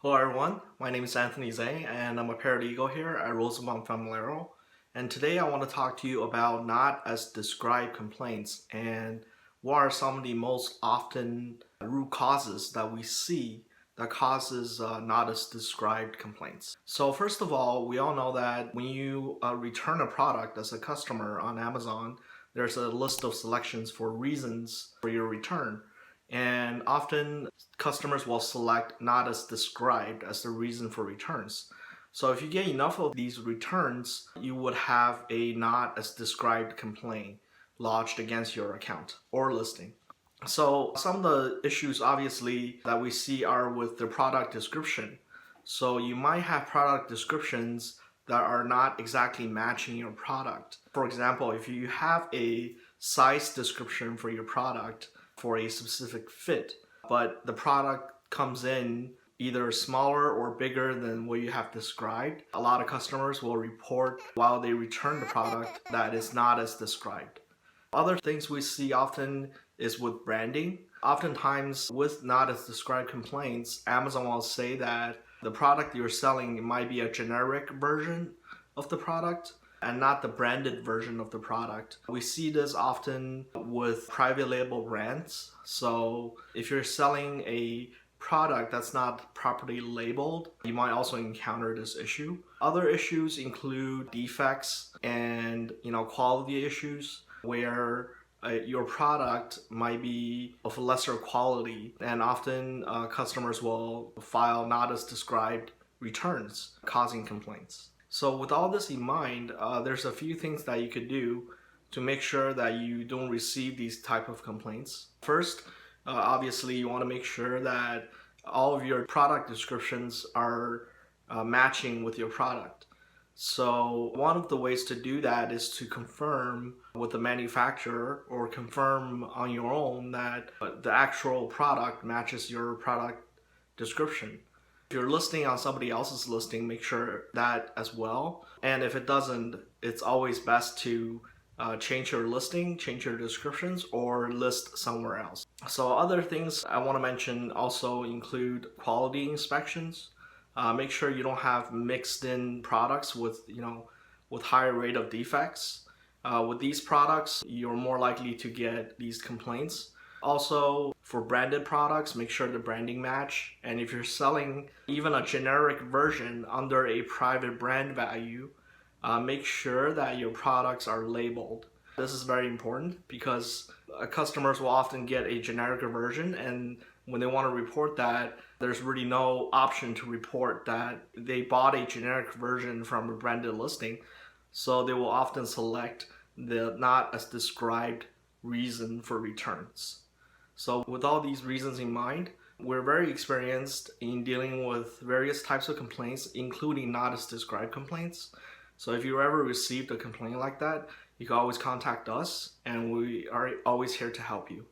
Hello everyone, my name is Anthony Zhang and I'm a paralegal here at Rosenbaum Familaro. And today I want to talk to you about not as described complaints and what are some of the most often root causes that we see that causes not as described complaints. So first of all, we all know that when you return a product as a customer on Amazon, there's a list of selections for reasons for your return. And often customers will select not as described as the reason for returns. So if you get enough of these returns, you would have a not as described complaint lodged against your account or listing. So some of the issues obviously that we see are with the product description. So you might have product descriptions that are not exactly matching your product. For example, if you have a size description for your product for a specific fit, but the product comes in either smaller or bigger than what you have described, a lot of customers will report while they return the product that is not as described. Other things we see often is with branding. Oftentimes, with not as described complaints, Amazon will say that the product you're selling might be a generic version of the product and not the branded version of the product. We see this often with private label brands. So if you're selling a product that's not properly labeled, you might also encounter this issue. Other issues include defects and quality issues where your product might be of lesser quality, and often customers will file not as described returns, causing complaints. So with all this in mind, there's a few things that you could do to make sure that you don't receive these type of complaints. First, obviously you want to make sure that all of your product descriptions are matching with your product. So one of the ways to do that is to confirm with the manufacturer or confirm on your own that the actual product matches your product description. If you're listing on somebody else's listing, make sure that as well. And if it doesn't, it's always best to change your listing, change your descriptions, or list somewhere else. So other things I want to mention also include quality inspections. Make sure you don't have mixed in products with higher rate of defects. With these products, you're more likely to get these complaints. Also, for branded products, make sure the branding match. And if you're selling even a generic version under a private brand value, make sure that your products are labeled. This is very important because customers will often get a generic version, and when they want to report that, there's really no option to report that they bought a generic version from a branded listing. So they will often select the not as described reason for returns. So with all these reasons in mind, we're very experienced in dealing with various types of complaints, including not as described complaints. So if you ever received a complaint like that, you can always contact us and we are always here to help you.